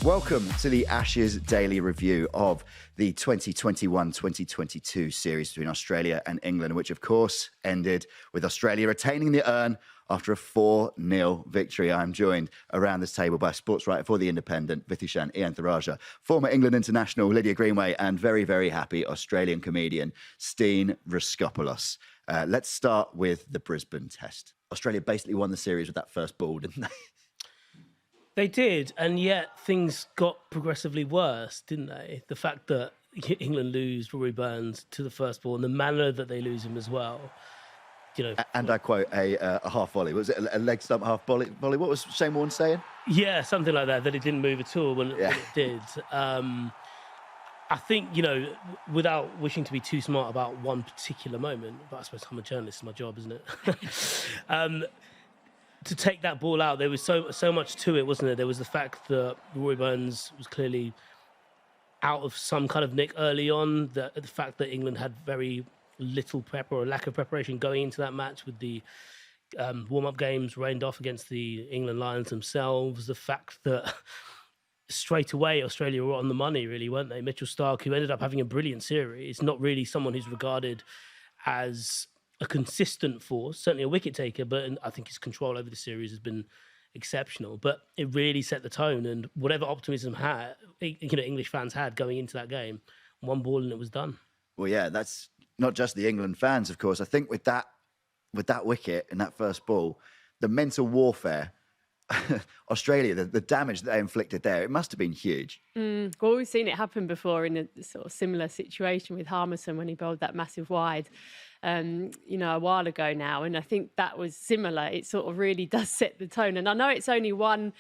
Welcome to the Ashes Daily Review of the 2021-2022 series between Australia and England, which of course ended with Australia retaining the urn after a 4-0 victory. I'm joined around this table by sports writer for The Independent, Vitishan Iyantharaja, former England international Lydia Greenway, and very, very happy Australian comedian Steen Raskopoulos. Let's start with the Brisbane Test. Australia basically won the series with that first ball, didn't they? They did, and yet things got progressively worse, didn't they? The fact that England lose Rory Burns to the first ball and the manner that they lose him as well. You know, and I quote a half volley. Was it a leg stump half volley? What was Shane Warne saying? Yeah, something like that. That it didn't move at all when it did. I think, you know, without wishing to be too smart about one particular moment, but I suppose I'm a journalist, it's my job, isn't it? To take that ball out, there was so much to it, wasn't there? There was the fact that Rory Burns was clearly out of some kind of nick early on. The fact that England had very little prep or a lack of preparation going into that match with the warm-up games rained off against the England Lions themselves. The fact that straight away Australia were on the money, really, weren't they? Mitchell Starc, who ended up having a brilliant series, not really someone who's regarded as a consistent force, certainly a wicket taker, but I think his control over the series has been exceptional. But it really set the tone, and whatever optimism English fans had going into that game, one ball and it was done. Well, yeah, that's not just the England fans, of course. I think with that wicket in that first ball, the mental warfare, Australia, the damage that they inflicted there, it must have been huge. Well, we've seen it happen before in a sort of similar situation with Harmison when he bowled that massive wide, a while ago now. And I think that was similar. It sort of really does set the tone. And I know it's only one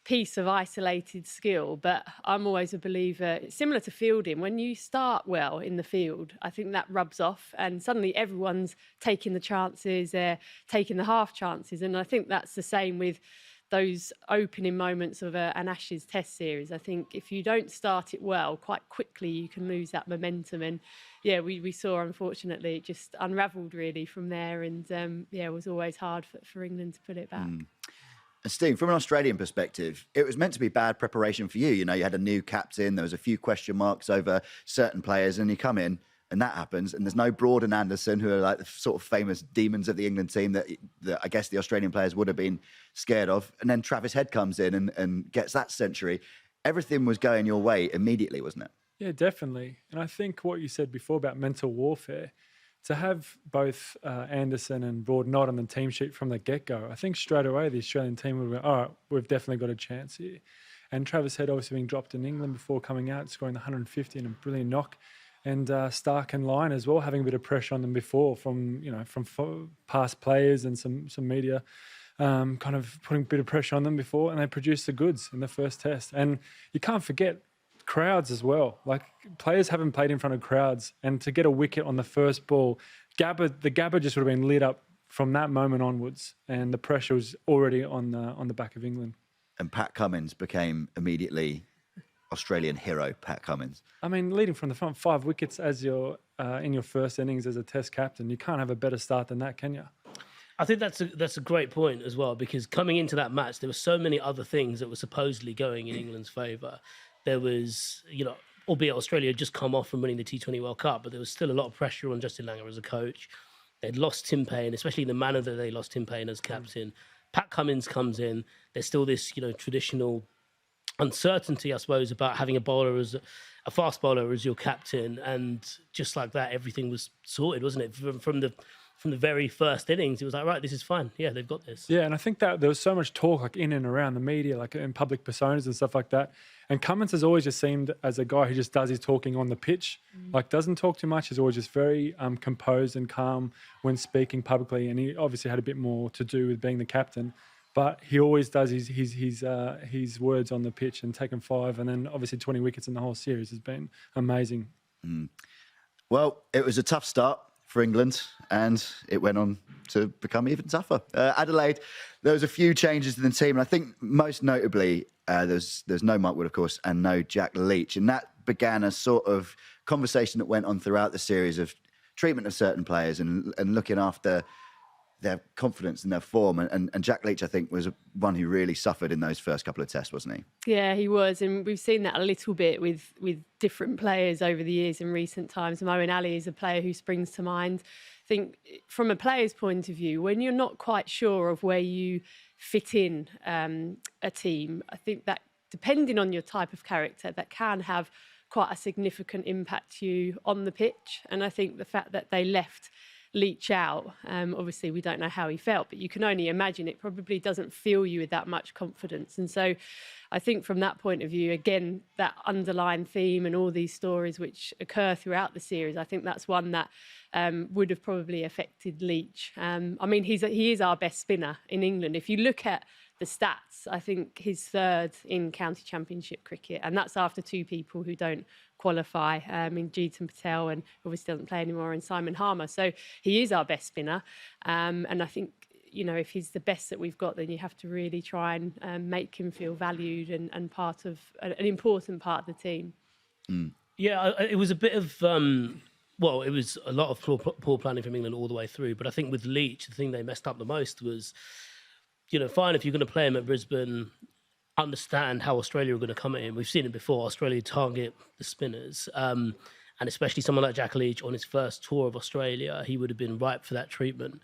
piece of isolated skill, but I'm always a believer, it's similar to fielding. When you start well in the field, I think that rubs off and suddenly everyone's taking the chances, they're taking the half chances. And I think that's the same with those opening moments of an Ashes Test series. I think if you don't start it well, quite quickly you can lose that momentum. And yeah, we saw, unfortunately, it just unravelled really from there. And it was always hard for England to put it back. And Steve, from an Australian perspective, it was meant to be bad preparation for you. You know, you had a new captain, there was a few question marks over certain players, and you come in and that happens, and there's no Broad and Anderson, who are like the sort of famous demons of the England team that I guess the Australian players would have been scared of. And then Travis Head comes in and gets that century. Everything was going your way immediately, wasn't it? Yeah, definitely. And I think what you said before about mental warfare, to have both Anderson and Broad not on the team sheet from the get-go, I think straight away the Australian team would have been, all right, we've definitely got a chance here. And Travis Head obviously being dropped in England before coming out, scoring the 150 and a brilliant knock. And Starc and Lyon as well, having a bit of pressure on them before from past players and some media kind of putting a bit of pressure on them before, and they produced the goods in the first test. And you can't forget crowds as well. Like, players haven't played in front of crowds, and to get a wicket on the first ball, the Gabba just would have been lit up from that moment onwards, and the pressure was already on the back of England. And Pat Cummins became immediately Australian hero, Pat Cummins. I mean, leading from the front, 5 wickets as your in your first innings as a Test captain, you can't have a better start than that, can you? I think that's a great point as well, because coming into that match, there were so many other things that were supposedly going in England's favour. There was, albeit Australia had just come off from winning the T20 World Cup, but there was still a lot of pressure on Justin Langer as a coach. They'd lost Tim Payne, especially in the manner that they lost Tim Payne as captain. Pat Cummins comes in. There's still this, traditional uncertainty, I suppose, about having a fast bowler as your captain, and just like that, everything was sorted, wasn't it? From the very first innings, it was like, right, this is fine. Yeah, they've got this. Yeah, and I think that there was so much talk, like in and around the media, like in public personas and stuff like that. And Cummins has always just seemed as a guy who just does his talking on the pitch, like doesn't talk too much. He's always just very composed and calm when speaking publicly. And he obviously had a bit more to do with being the captain. But he always does his words on the pitch, and taken 5, and then obviously 20 wickets in the whole series has been amazing. Well, it was a tough start for England, and it went on to become even tougher. Adelaide, there was a few changes in the team, and I think most notably there's no Mark Wood, of course, and no Jack Leach, and that began a sort of conversation that went on throughout the series of treatment of certain players and looking after their confidence and their form. And Jack Leach, I think, was one who really suffered in those first couple of tests, wasn't he? Yeah, he was. And we've seen that a little bit with different players over the years in recent times. Moeen Ali is a player who springs to mind. I think from a player's point of view, when you're not quite sure of where you fit in a team, I think that depending on your type of character, that can have quite a significant impact to you on the pitch. And I think the fact that they left Leach out, obviously we don't know how he felt, but you can only imagine it probably doesn't fill you with that much confidence. And so I think from that point of view, again, that underlying theme and all these stories which occur throughout the series, I think that's one that would have probably affected Leach. I mean, he is our best spinner in England. If you look at the stats, I think he's third in county championship cricket, and that's after two people who don't qualify, in Jeetan Patel, and obviously doesn't play anymore, and Simon Harmer. So he is our best spinner, and I think, you know, if he's the best that we've got, then you have to really try and make him feel valued and part of an important part of the team. Yeah, it was a bit of well, it was a lot of poor planning from England all the way through. But I think with Leach, the thing they messed up the most was, you know, fine, if you're going to play him at Brisbane, understand how Australia are going to come at him. We've seen it before. Australia target the spinners. And especially someone like Jack Leach on his first tour of Australia, he would have been ripe for that treatment.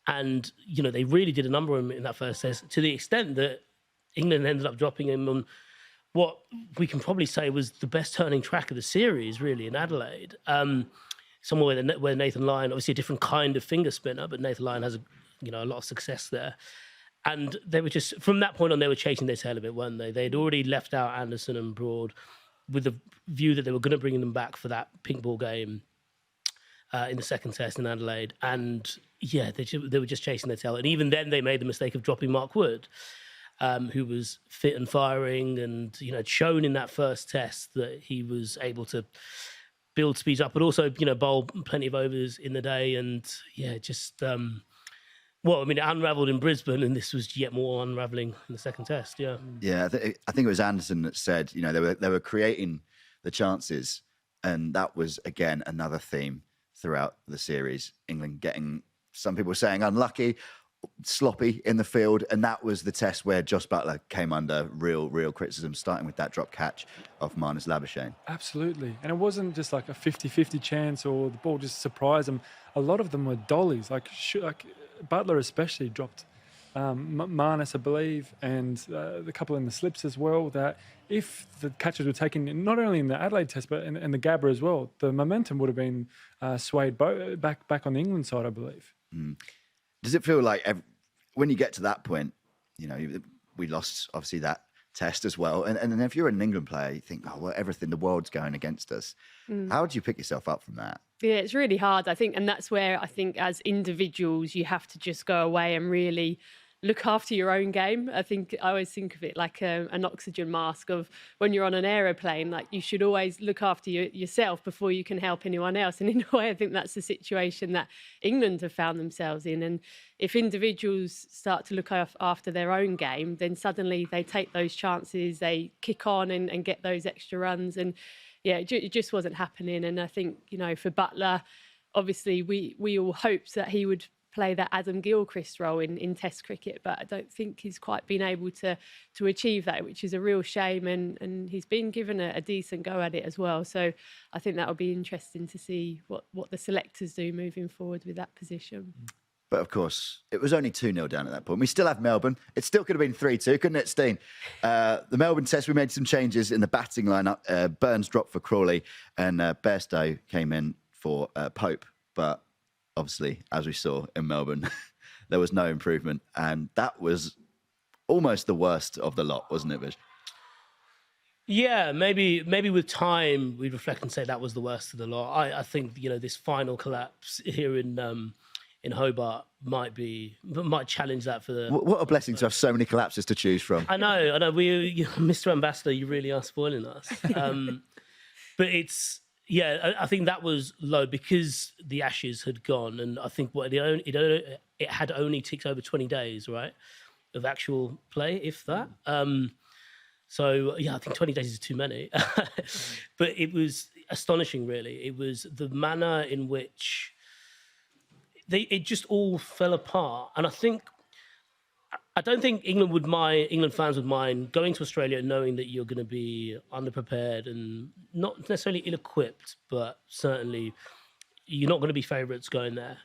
And, you know, they really did a number on him in that first test, to the extent that England ended up dropping him on what we can probably say was the best turning track of the series, really, in Adelaide. Somewhere where Nathan Lyon, obviously a different kind of finger spinner, but Nathan Lyon has a lot of success there. And they were just, from that point on, they were chasing their tail a bit, weren't they? They'd already left out Anderson and Broad with the view that they were going to bring them back for that pink ball game in the second test in Adelaide. And yeah, they were just chasing their tail. And even then, they made the mistake of dropping Mark Wood, who was fit and firing, and had shown in that first test that he was able to build speeds up, but also bowl plenty of overs in the day. And yeah, just it unravelled in Brisbane, and this was yet more unravelling in the second test. Yeah, yeah. I think it was Anderson that said, they were creating the chances, and that was again another theme throughout the series. England getting, some people saying, unlucky, sloppy in the field, and that was the test where Jos Buttler came under real criticism, starting with that drop catch of Marnus Labuschagne. Absolutely, and it wasn't just like a 50-50 chance or the ball just surprised them. A lot of them were dollies, like Butler especially dropped Marnus, I believe, and the couple in the slips as well, that if the catches were taken not only in the Adelaide Test but in the Gabba as well, the momentum would have been swayed back on the England side, I believe. Does it feel like when you get to that point, we lost obviously that test as well, and if you're an England player, you think, everything, the world's going against us. How do you pick yourself up from that? Yeah, it's really hard, I think, and that's where I think as individuals you have to just go away and really look after your own game. I think I always think of it like an oxygen mask of when you're on an aeroplane, like you should always look after yourself before you can help anyone else. And in a way, I think that's the situation that England have found themselves in. And if individuals start to look after their own game, then suddenly they take those chances, they kick on and get those extra runs. And yeah, it just wasn't happening. And I think, for Butler, obviously we all hoped that he would play that Adam Gilchrist role in Test cricket, but I don't think he's quite been able to achieve that, which is a real shame. And he's been given a decent go at it as well. So I think that will be interesting to see what the selectors do moving forward with that position. But of course, it was only 2-0 down at that point. We still have Melbourne. It still could have been 3-2, couldn't it, Steen? The Melbourne Test, we made some changes in the batting lineup. Burns dropped for Crawley, and Bairstow came in for Pope. But obviously, as we saw in Melbourne, there was no improvement. And that was almost the worst of the lot, wasn't it, Vish? Yeah, maybe with time we'd reflect and say that was the worst of the lot. I think this final collapse here in Hobart might challenge that for the. What a blessing to have so many collapses to choose from. I know. Mr. Ambassador, you really are spoiling us. But it's. Yeah, I think that was low because the Ashes had gone, and I think it had only ticked over 20 days, right, of actual play, if that. So yeah, I think 20 days is too many. But it was astonishing, really. It was the manner in which it just all fell apart. And I don't think England fans would mind going to Australia knowing that you're going to be underprepared and not necessarily ill-equipped, but certainly you're not going to be favourites going there.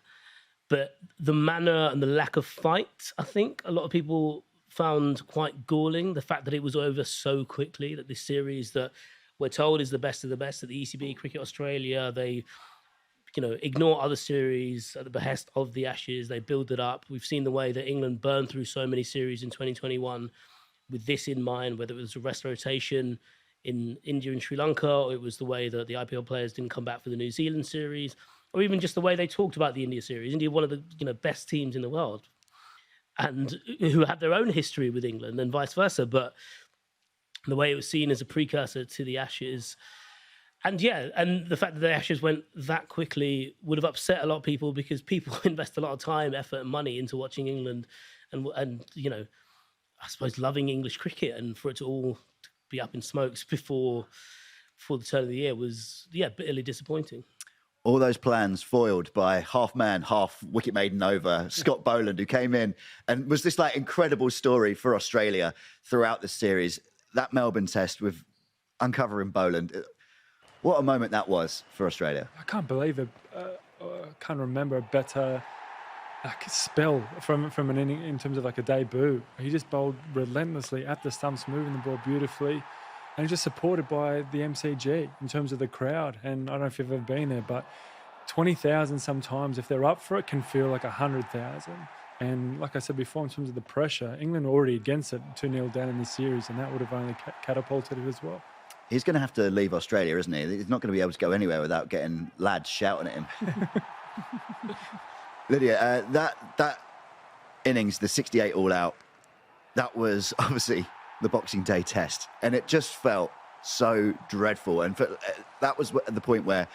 But the manner and the lack of fight, I think a lot of people found quite galling. The fact that it was over so quickly, that this series that we're told is the best of the best at the ECB, Cricket Australia, they ignore other series at the behest of the Ashes. They build it up. We've seen the way that England burned through so many series in 2021 with this in mind, whether it was a rest rotation in India and Sri Lanka, or it was the way that the IPL players didn't come back for the New Zealand series, or even just the way they talked about the India series. India, one of the best teams in the world, and who had their own history with England and vice versa. But the way it was seen as a precursor to the Ashes, and the fact that the Ashes went that quickly would have upset a lot of people, because people invest a lot of time, effort, and money into watching England, and I suppose loving English cricket, and for it to all be up in smokes before the turn of the year was bitterly disappointing. All those plans foiled by half man, half wicket maiden over Scott Boland, who came in and was this incredible story for Australia throughout the series. That Melbourne Test with uncovering Boland. What a moment that was for Australia. I can't believe it. I can't remember a better spell from an inning in terms of a debut. He just bowled relentlessly at the stumps, moving the ball beautifully, and just supported by the MCG in terms of the crowd. And I don't know if you've ever been there, but 20,000 sometimes, if they're up for it, can feel like 100,000. And like I said before, in terms of the pressure, England were already against it, 2-0 down in the series, and that would have only catapulted it as well. He's going to have to leave Australia, isn't he? He's not going to be able to go anywhere without getting lads shouting at him. Lydia, that innings, the 68 all out, that was obviously the Boxing Day Test, and it just felt so dreadful. And that was at the point where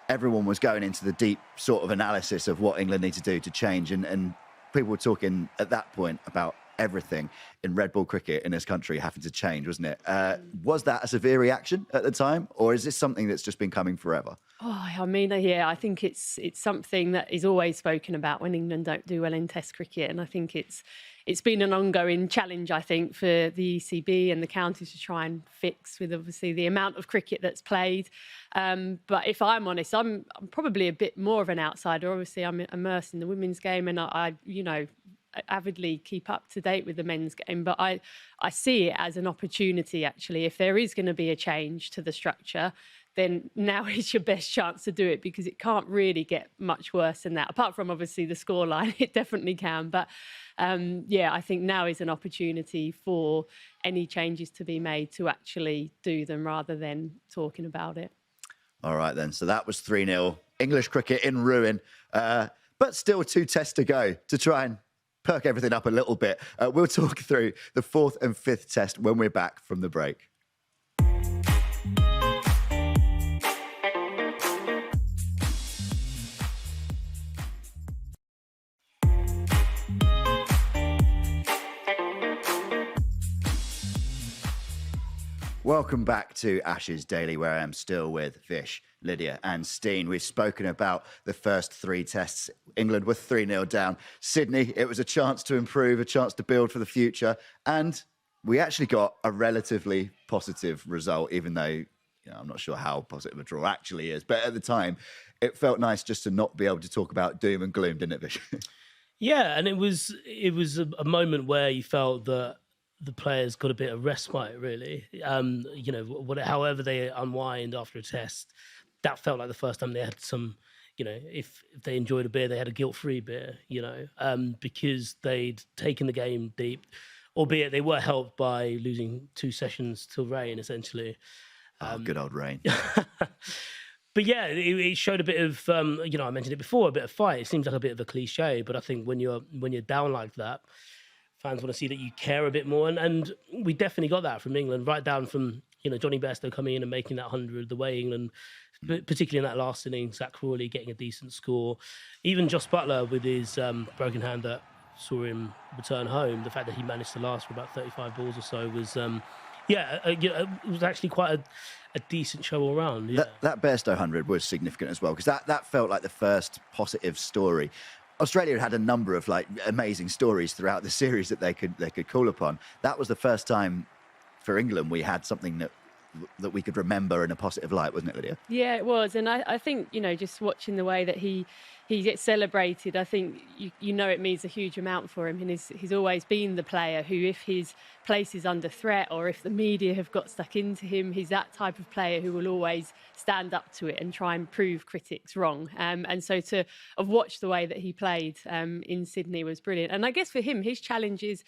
everyone was going into the deep sort of analysis of what England need to do to change, and people were talking at that point about everything in red ball cricket in this country having to change, wasn't it? Was that a severe reaction at the time, or is this something that's just been coming forever? Oh, I mean, I think it's something that is always spoken about when England don't do well in Test cricket, and I think it's been an ongoing challenge, I think, for the ECB and the counties to try and fix, with obviously the amount of cricket that's played. But if I'm honest, I'm probably a bit more of an outsider. Obviously, I'm immersed in the women's game, and I avidly keep up to date with the men's game, but I see it as an opportunity, actually. If there is going to be a change to the structure, then now is your best chance to do it, because it can't really get much worse than that. Apart from obviously the scoreline, it definitely can. But I think now is an opportunity for any changes to be made to actually do them rather than talking about it. All right, then. So that was 3-0. English cricket in ruin, but still 2 tests to go to try and perk everything up a little bit. We'll talk through the 4th and 5th test when we're back from the break. Welcome back to Ashes Daily, where I am still with Vish, Lydia and Steen. We've spoken about the first 3 tests. England were 3-0 down. Sydney, it was a chance to improve, a chance to build for the future. And we actually got a relatively positive result, even though I'm not sure how positive a draw actually is. But at the time, it felt nice just to not be able to talk about doom and gloom, didn't it, Vish? Yeah, and it was a moment where you felt that the players got a bit of respite, really. However they unwind after a test, that felt like the first time they had some, if they enjoyed a beer, they had a guilt-free beer, because they'd taken the game deep, albeit they were helped by losing 2 sessions to rain, essentially. Good old rain. But yeah, it showed a bit of, I mentioned it before, a bit of fight. It seems like a bit of a cliche, but I think when you're down like that, fans want to see that you care a bit more. And we definitely got that from England, right down from, Johnny Bairstow coming in and making that 100, the way England, particularly in that last inning, Zach Crawley getting a decent score. Even Joss Buttler with his broken hand that saw him return home, the fact that he managed to last for about 35 balls or so was, it was actually quite a decent show all round. Yeah. That Bairstow 100 was significant as well, because that felt like the first positive story Australia had a number of like amazing stories throughout the series that they could call upon. That was the first time for England we had something that we could remember in a positive light, wasn't it, Lydia? Yeah, it was. And I think, just watching the way that he gets celebrated, I think, it means a huge amount for him. And he's always been the player who, if his place is under threat or if the media have got stuck into him, he's that type of player who will always stand up to it and try and prove critics wrong. And so to have watched the way that he played in Sydney was brilliant. And I guess for him, his challenge is,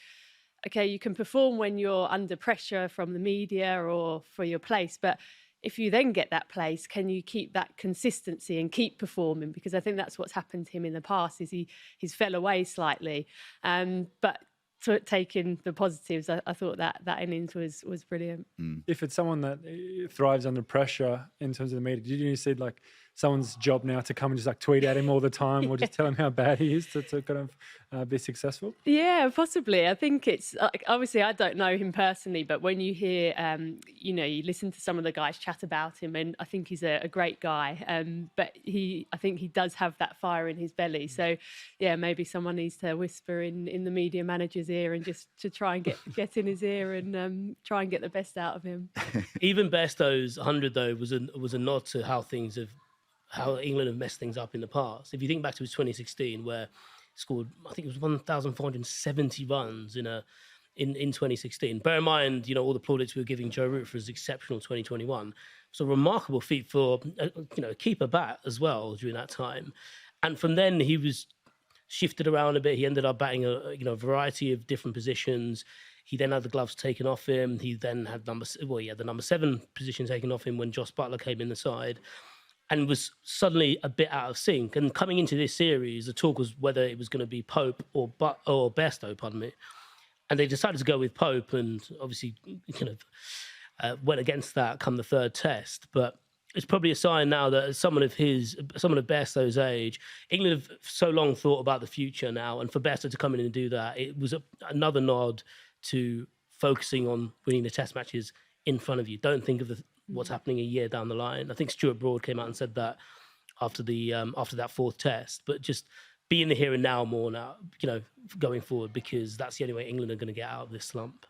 okay, you can perform when you're under pressure from the media or for your place, but if you then get that place, can you keep that consistency and keep performing? Because I think that's what's happened to him in the past, is he's fell away slightly. But taking the positives, I thought that innings was brilliant. If it's someone that thrives under pressure in terms of the media, did you see like someone's job now to come and just like tweet at him all the time or just tell him how bad he is to kind of be successful? Yeah, possibly. I think it's obviously I don't know him personally, but when you hear, you listen to some of the guys chat about him, and I think he's a great guy. But I think he does have that fire in his belly. So, yeah, maybe someone needs to whisper in the media manager's ear and just to try and get in his ear and try and get the best out of him. Even Bairstow's 100 though was a nod to how England have messed things up in the past. If you think back to his 2016, where he scored, I think it was 1,470 runs in 2016. Bear in mind, all the plaudits we were giving Joe Root for his exceptional 2021. It's a remarkable feat for a keeper bat as well during that time. And from then he was shifted around a bit. He ended up batting a variety of different positions. He then had the gloves taken off him. He then had the number 7 position taken off him when Joss Buttler came in the side, and was suddenly a bit out of sync. And coming into this series, the talk was whether it was going to be Pope or Bairstow, pardon me. And they decided to go with Pope, and obviously went against that come the third test. But it's probably a sign now that someone of Bairstow's age, England have so long thought about the future now, and for Bairstow to come in and do that, it was another nod to focusing on winning the test matches in front of you. Don't think of what's happening a year down the line. I think Stuart Broad came out and said that after that fourth test, but just be in the here and now more now, going forward, because that's the only way England are going to get out of this slump.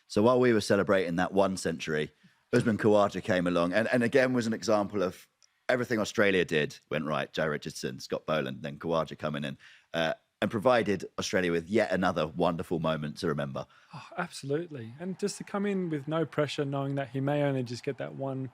So while we were celebrating that 1 century, Usman Khawaja came along and again was an example of everything Australia did went right. Joe Richardson, Scott Boland, then Khawaja coming in and provided Australia with yet another wonderful moment to remember. Oh, absolutely. And just to come in with no pressure, knowing that he may only just get that 1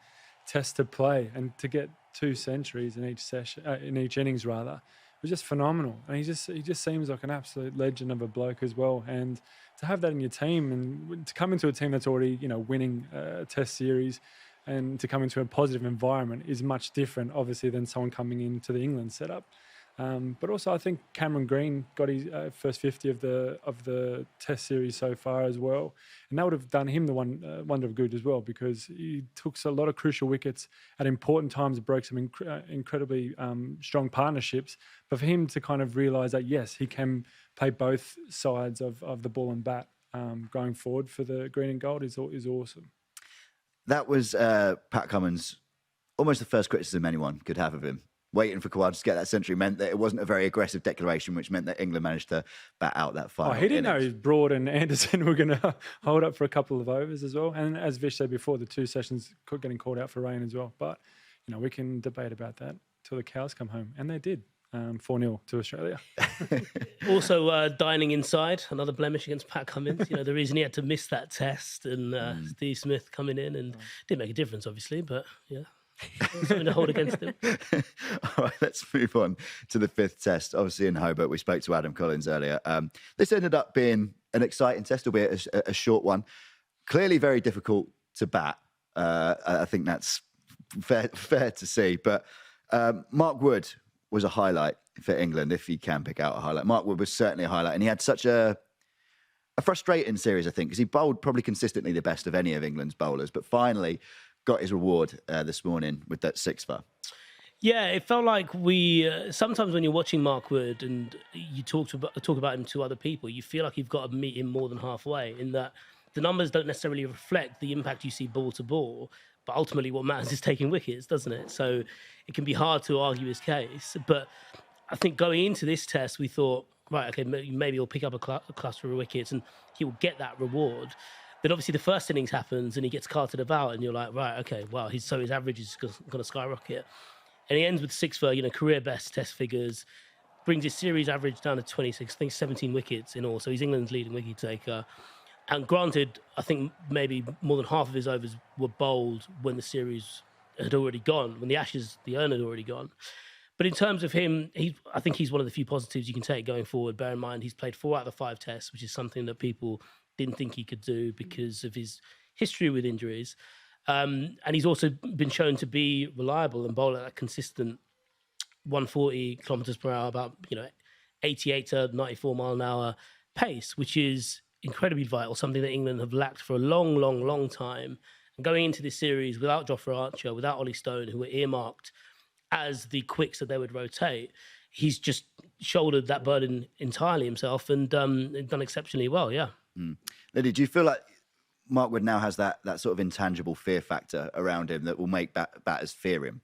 test to play, and to get 2 centuries in each session, in each innings rather, was just phenomenal. And he just seems like an absolute legend of a bloke as well. And to have that in your team, and to come into a team that's already winning a test series, and to come into a positive environment is much different, obviously, than someone coming into the England setup. But also, I think Cameron Green got his first 50 of the Test series so far as well, and that would have done him the wonder of good as well, because he took a lot of crucial wickets at important times, broke some incredibly strong partnerships. But for him to kind of realise that yes, he can play both sides of the ball and bat going forward for the green and gold is awesome. That was Pat Cummins' almost the first criticism anyone could have of him. Waiting for Khawaja to get that century meant that it wasn't a very aggressive declaration, which meant that England managed to bat out that final. He didn't know Broad and Anderson were going to hold up for a couple of overs as well. And as Vish said before, the 2 sessions getting called out for rain as well. But, we can debate about that till the cows come home. And they did. 4-0 to Australia. Also, dining inside, another blemish against Pat Cummins. The reason he had to miss that test, and Steve Smith coming in and didn't make a difference, obviously, but yeah. Something to hold against him. All right, let's move on to the 5th test. Obviously in Hobart, we spoke to Adam Collins earlier. This ended up being an exciting test, albeit a short one. Clearly very difficult to bat. I think that's fair to see. But Mark Wood was a highlight for England, if you can pick out a highlight. Mark Wood was certainly a highlight, and he had such a frustrating series, I think, because he bowled probably consistently the best of any of England's bowlers, but finally got his reward this morning with that 6-for. Yeah, it felt like we sometimes when you're watching Mark Wood and you talk about him to other people, you feel like you've got to meet him more than halfway, in that the numbers don't necessarily reflect the impact you see ball to ball, but ultimately what matters is taking wickets, doesn't it? So it can be hard to argue his case, but I think going into this test, we thought, right, okay, maybe he'll pick up a cluster of wickets and he will get that reward. Then obviously the first innings happens and he gets carted about, and you're like, right, okay, well, his average is going to skyrocket. And he ends with 6 for, career best test figures, brings his series average down to 26, I think 17 wickets in all. So he's England's leading wicket taker. And granted, I think maybe more than half of his overs were bowled when the series had already gone, when the urn had already gone. But in terms of him, I think he's one of the few positives you can take going forward. Bear in mind, he's played 4 out of the 5 tests, which is something that people didn't think he could do because of his history with injuries. And he's also been shown to be reliable and bowl at a consistent 140 kilometres per hour, about 88 to 94 mile an hour pace, which is incredibly vital, something that England have lacked for a long, long, long time. And going into this series without Jofra Archer, without Ollie Stone, who were earmarked as the quicks that they would rotate, he's just shouldered that burden entirely himself and done exceptionally well, yeah. Lydia, do you feel like Mark Wood now has that sort of intangible fear factor around him that will make batters fear him?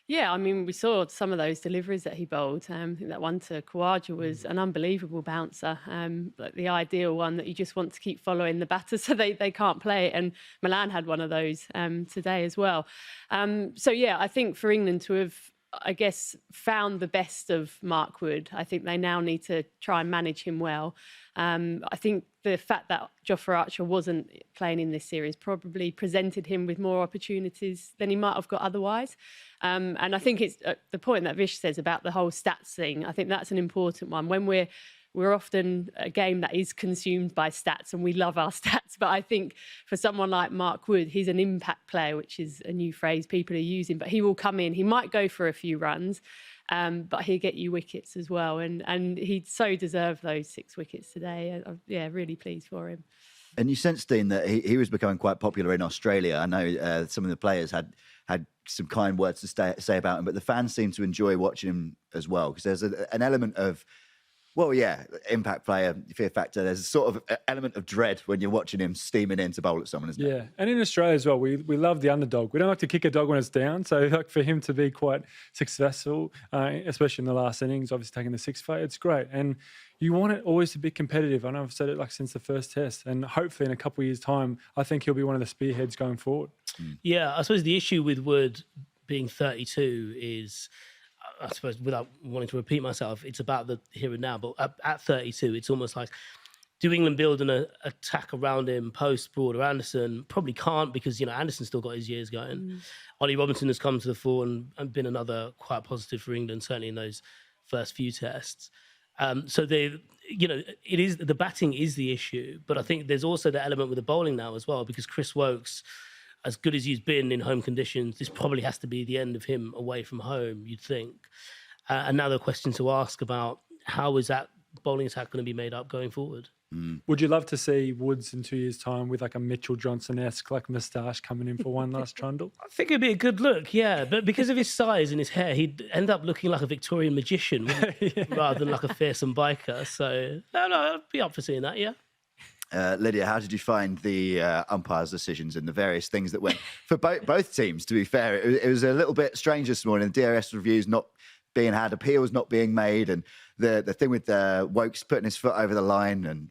Yeah, I mean, we saw some of those deliveries that he bowled. I think that one to Khawaja was an unbelievable bouncer, like the ideal one that you just want to keep following the batter so they can't play it. And Milan had one of those today as well. So, yeah, I think for England to have, I guess, found the best of Mark Wood, I think they now need to try and manage him well. I think the fact that Jofra Archer wasn't playing in this series probably presented him with more opportunities than he might have got otherwise. And I think it's the point that Vish says about the whole stats thing. I think that's an important one. When we're often a game that is consumed by stats and we love our stats. But I think for someone like Mark Wood, he's an impact player, which is a new phrase people are using. But he will come in. He might go for a few runs, but he'll get you wickets as well. And he so deserved those 6 wickets today. Yeah, really pleased for him. And you sensed, Dean, that he was becoming quite popular in Australia. I know some of the players had some kind words to say about him, but the fans seem to enjoy watching him as well, because there's an element of, well, yeah, impact player, fear factor. There's a sort of element of dread when you're watching him steaming in to bowl at someone, isn't it? Yeah, and in Australia as well, we love the underdog. We don't like to kick a dog when it's down. So like for him to be quite successful, especially in the last innings, obviously taking the 6 for, it's great. And you want it always to be competitive. I know I've said it like since the first test, and hopefully in a couple of years' time, I think he'll be one of the spearheads going forward. Yeah, I suppose the issue with Wood being 32 is, I suppose, without wanting to repeat myself, it's about the here and now. But at 32, it's almost like, do England build an attack around him post Broad or Anderson? Probably can't, because Anderson's still got his years going. Ollie Robinson has come to the fore and been another quite positive for England, certainly in those first few tests. So it is, the batting is the issue, but I think there's also the element with the bowling now as well, because Chris Woakes, as good as he's been in home conditions, this probably has to be the end of him away from home, you'd think. And now the question to ask about, how is that bowling attack going to be made up going forward? Would you love to see Woods in 2 years' time with like a Mitchell Johnson-esque like moustache coming in for one last trundle? I think it'd be a good look, yeah. But because of his size and his hair, he'd end up looking like a Victorian magician rather than like a fearsome biker. So, no, I'd be up for seeing that, yeah. Lydia, how did you find the umpires' decisions and the various things that went for both teams? To be fair, it was a little bit strange this morning. The DRS reviews not being had, appeals not being made, and the thing with Woakes putting his foot over the line and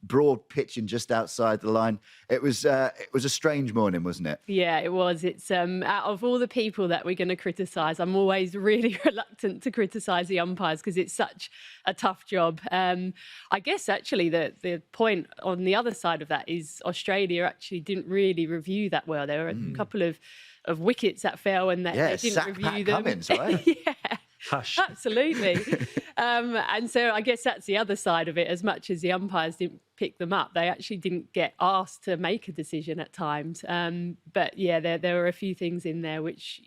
Broad pitching just outside the line. It was a strange morning, wasn't it? Yeah, it was. It's out of all the people that we're going to criticise, I'm always really reluctant to criticise the umpires because it's such a tough job. I guess actually the point on the other side of that is Australia actually didn't really review that well. There were a couple of wickets that fell and they didn't review Pat them. Cummins, right? Yeah. Hush. Absolutely. And so I guess that's the other side of it. As much as the umpires didn't pick them up, they actually didn't get asked to make a decision at times. But yeah, there were a few things in there which,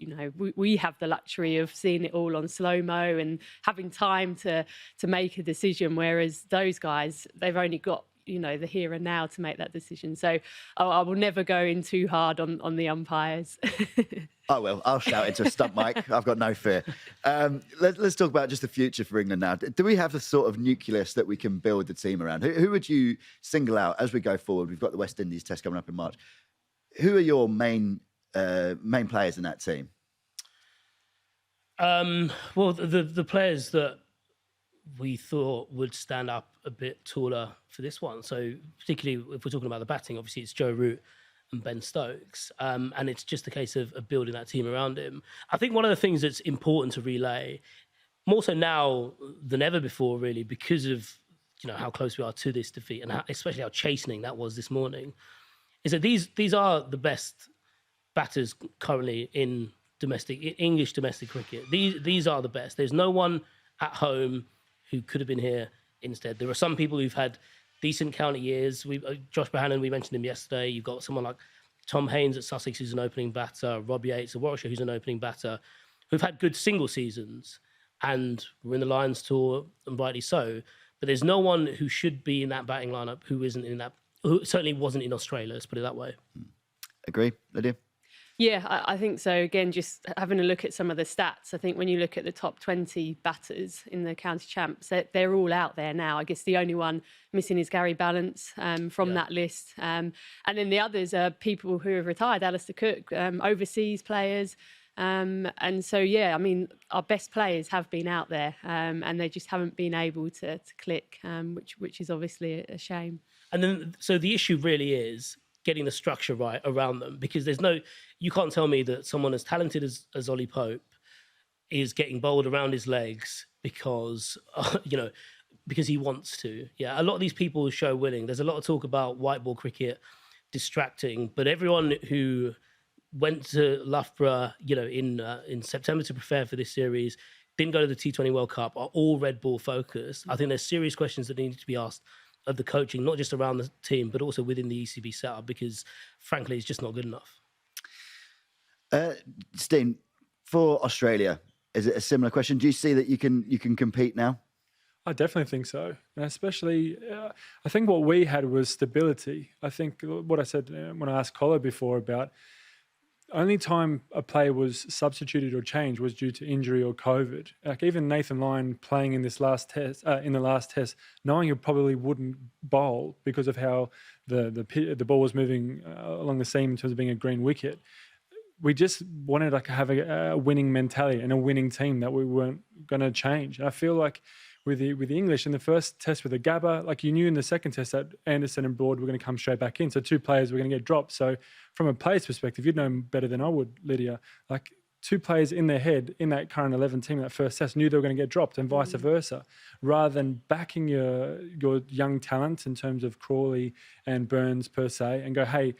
we have the luxury of seeing it all on slow-mo and having time to make a decision, whereas those guys, they've only got the here and now to make that decision. So I will never go in too hard on the umpires. I will. I'll shout into a stump mic. I've got no fear. Let's talk about just the future for England now. Do we have the sort of nucleus that we can build the team around? Who would you single out as we go forward? We've got the West Indies Test coming up in March. Who are your main players in that team? Well, the players that we thought would stand up a bit taller for this one. So particularly if we're talking about the batting, obviously it's Joe Root and Ben Stokes. And it's just a case of building that team around him. I think one of the things that's important to relay, more so now than ever before, really, because of how close we are to this defeat and especially how chastening that was this morning, is that these are the best batters currently in English domestic cricket. These are the best. There's no one at home who could have been here instead. There are some people who've had decent county years. Josh Bohannon, we mentioned him yesterday. You've got someone like Tom Haynes at Sussex, who's an opening batter, Rob Yates at Warwickshire, who's an opening batter, who've had good single seasons and were in the Lions tour, and rightly so. But there's no one who should be in that batting lineup who certainly wasn't in Australia, let's put it that way. Agree, Lydia? Yeah, I think so. Again, just having a look at some of the stats, I think when you look at the top 20 batters in the county champs, they're all out there now. I guess the only one missing is Gary Ballance from that list. And then the others are people who have retired, Alistair Cook, overseas players. And so, I mean, our best players have been out there and they just haven't been able to click, which is obviously a shame. And then, so the issue really is getting the structure right around them, because you can't tell me that someone as talented as Ollie Pope is getting bowled around his legs because he wants to. Yeah, a lot of these people show willing. There's a lot of talk about white ball cricket distracting, but everyone who went to Loughborough, in September to prepare for this series, didn't go to the T20 World Cup, are all red ball focused. I think there's serious questions that need to be asked of the coaching, not just around the team, but also within the ECB setup, because frankly, it's just not good enough. Steen, for Australia, is it a similar question? Do you see that you can compete now? I definitely think so. And especially, I think what we had was stability. I think what I said when I asked Collar before about only time a player was substituted or changed was due to injury or COVID. Like even Nathan Lyon playing in the last test, knowing he probably wouldn't bowl because of how the ball was moving along the seam in terms of being a green wicket. We just wanted to have a winning mentality and a winning team that we weren't going to change. And I feel like with the English in the first test with the Gabba, like you knew in the second test that Anderson and Broad were going to come straight back in. So two players were going to get dropped. So from a player's perspective, you'd know better than I would, Lydia. Like two players in their head in that current 11 team in that first test knew they were going to get dropped and vice versa, rather than backing your young talent in terms of Crawley and Burns per se and go, hey,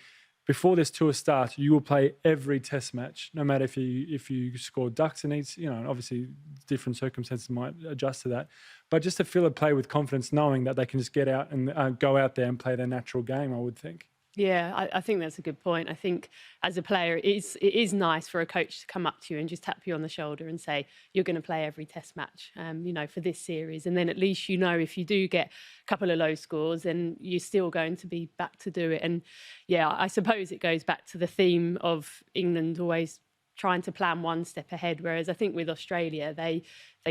before this tour starts, you will play every test match, no matter if you score ducks in each, obviously different circumstances might adjust to that. But just to feel a play with confidence, knowing that they can just get out and go out there and play their natural game, I would think. Yeah, I think that's a good point. I think as a player, it is nice for a coach to come up to you and just tap you on the shoulder and say, you're going to play every test match, for this series. And then at least, if you do get a couple of low scores, then you're still going to be back to do it. And yeah, I suppose it goes back to the theme of England always trying to plan one step ahead, whereas I think with Australia, they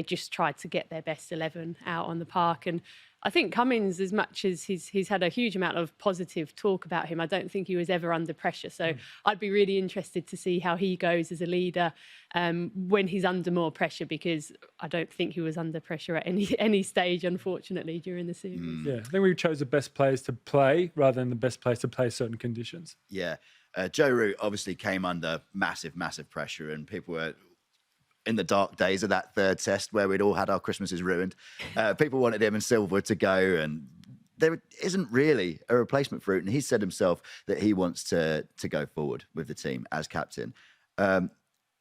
just tried to get their best 11 out on the park. And I think Cummins, as much as he's had a huge amount of positive talk about him, I don't think he was ever under pressure. So I'd be really interested to see how he goes as a leader when he's under more pressure, because I don't think he was under pressure at any stage, unfortunately, during the series. Yeah, I think we chose the best players to play rather than the best players to play certain conditions. Yeah. Joe Root obviously came under massive, massive pressure, and people were in the dark days of that third test where we'd all had our Christmases ruined. People wanted him and Silver to go, and there isn't really a replacement for Root. And he said himself that he wants to go forward with the team as captain.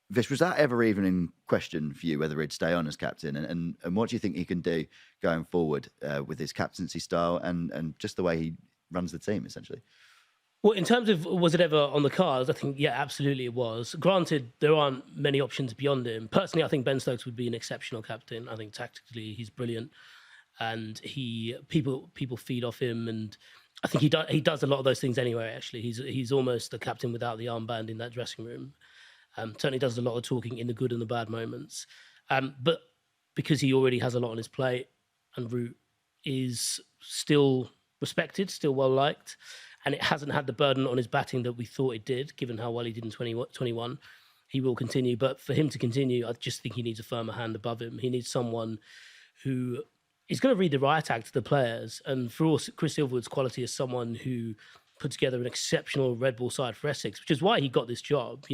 Vish, was that ever even in question for you, whether he'd stay on as captain? And what do you think he can do going forward with his captaincy style and just the way he runs the team, essentially? Well, in terms of was it ever on the cards, I think, yeah, absolutely it was. Granted, there aren't many options beyond him. Personally, I think Ben Stokes would be an exceptional captain. I think tactically he's brilliant, and people feed off him, and I think he does a lot of those things anyway. Actually, he's almost a captain without the armband in that dressing room. Certainly does a lot of talking in the good and the bad moments. But because he already has a lot on his plate, and Root is still respected, still well liked, and it hasn't had the burden on his batting that we thought it did, given how well he did in 2021. he will continue. But for him to continue, I just think he needs a firmer hand above him. He needs someone who is going to read the riot act to the players. And for all Chris Silverwood's quality as someone who put together an exceptional red ball side for Essex, which is why he got this job.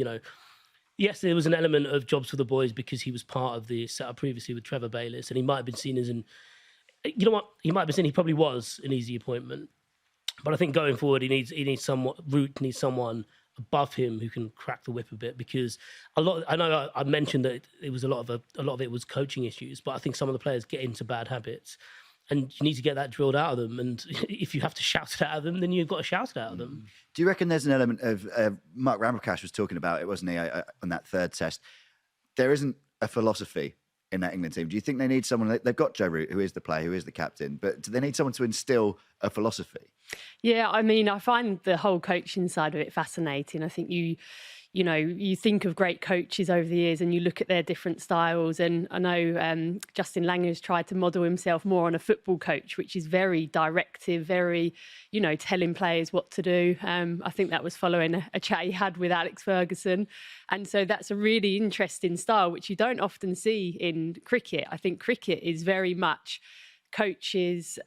Yes, there was an element of jobs for the boys because he was part of the setup previously with Trevor Bayliss, and he might have been seen as he might have been seen, he probably was an easy appointment. But I think going forward, he needs someone above him who can crack the whip a bit, because I know I mentioned that it was a lot of it was coaching issues, but I think some of the players get into bad habits, and you need to get that drilled out of them. And if you have to shout it out of them, then you've got to shout it out of them. Do you reckon there's an element of Mark Ramprakash was talking about it, wasn't he, on that third test? There isn't a philosophy in that England team. Do you think they need someone? They've got Joe Root, who is the player, who is the captain, but do they need someone to instill a philosophy? Yeah, I mean, I find the whole coaching side of it fascinating. I think you think of great coaches over the years and you look at their different styles. And I know Justin Langer has tried to model himself more on a football coach, which is very directive, very, telling players what to do. I think that was following a chat he had with Alex Ferguson. And so that's a really interesting style, which you don't often see in cricket. I think cricket is very much coaches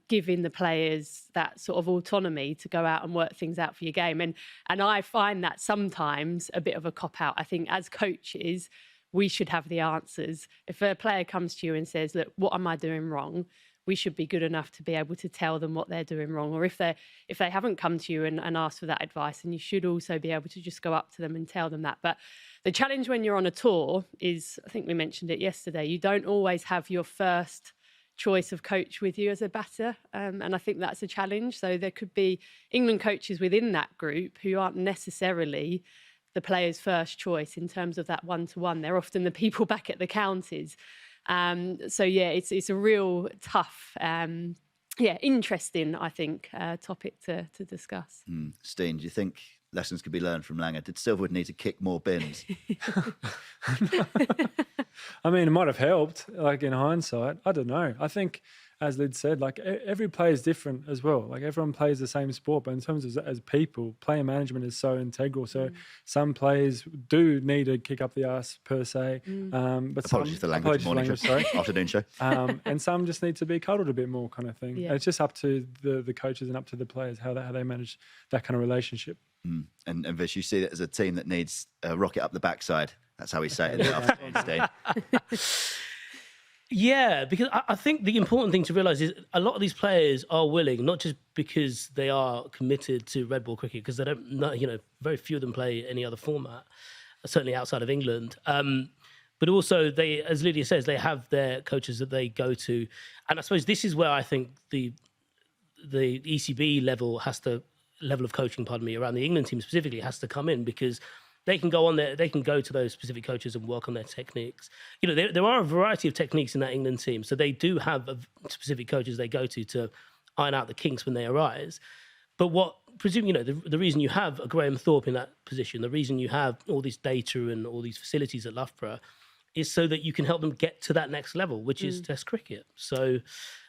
giving the players that sort of autonomy to go out and work things out for your game. And I find that sometimes a bit of a cop-out. I think as coaches, we should have the answers. If a player comes to you and says, look, what am I doing wrong? We should be good enough to be able to tell them what they're doing wrong. Or if they haven't come to you and asked for that advice, and you should also be able to just go up to them and tell them that. But the challenge when you're on a tour is, I think we mentioned it yesterday, you don't always have your first choice of coach with you as a batter, and I think that's a challenge. So there could be England coaches within that group who aren't necessarily the player's first choice in terms of that one-to-one. They're often the people back at the counties. So yeah, it's a real tough, interesting, I think, topic to discuss. Steen, do you think lessons could be learned from Langer? Did Silverwood need to kick more bins? I mean, it might have helped, like in hindsight. I don't know. I think, as Lyd said, like every player is different as well. Like everyone plays the same sport, but in terms of as people, player management is so integral. So some players do need to kick up the arse per se. But apologies for the language. Sorry. Afternoon show. And some just need to be cuddled a bit more, kind of thing. Yeah. It's just up to the coaches and up to the players how they manage that kind of relationship. And Vish, you see that as a team that needs a rocket up the backside. That's how we say it in the afternoon, Steve. Yeah, because I think the important thing to realise is a lot of these players are willing, not just because they are committed to red ball cricket, because they don't, very few of them play any other format, certainly outside of England. But also, they, as Lydia says, they have their coaches that they go to. And I suppose this is where I think the ECB level of coaching, around the England team specifically, has to come in, because they can go on there, they can go to those specific coaches and work on their techniques. There are a variety of techniques in that England team, so they do have specific coaches they go to iron out the kinks when they arise. But the reason you have a Graham Thorpe in that position, the reason you have all this data and all these facilities at Loughborough, is so that you can help them get to that next level, which is Test cricket. So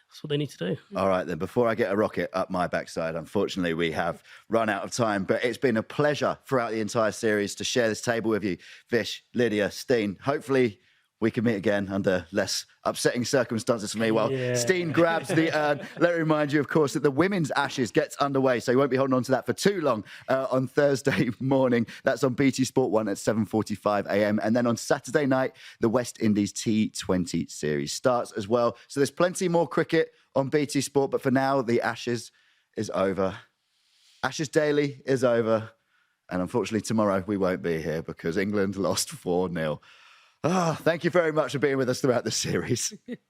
that's what they need to do. All right, then. Before I get a rocket up my backside, unfortunately, we have run out of time. But it's been a pleasure throughout the entire series to share this table with you, Vish, Lydia, Steen. Hopefully, we can meet again under less upsetting circumstances for me. While Steen grabs the urn. Let me remind you, of course, that the women's Ashes gets underway, so you won't be holding on to that for too long on Thursday morning. That's on BT Sport 1 at 7:45 a.m. And then on Saturday night, the West Indies T20 series starts as well. So there's plenty more cricket on BT Sport, but for now, the Ashes is over. Ashes Daily is over. And unfortunately, tomorrow we won't be here because England lost 4-0. Thank you very much for being with us throughout the series.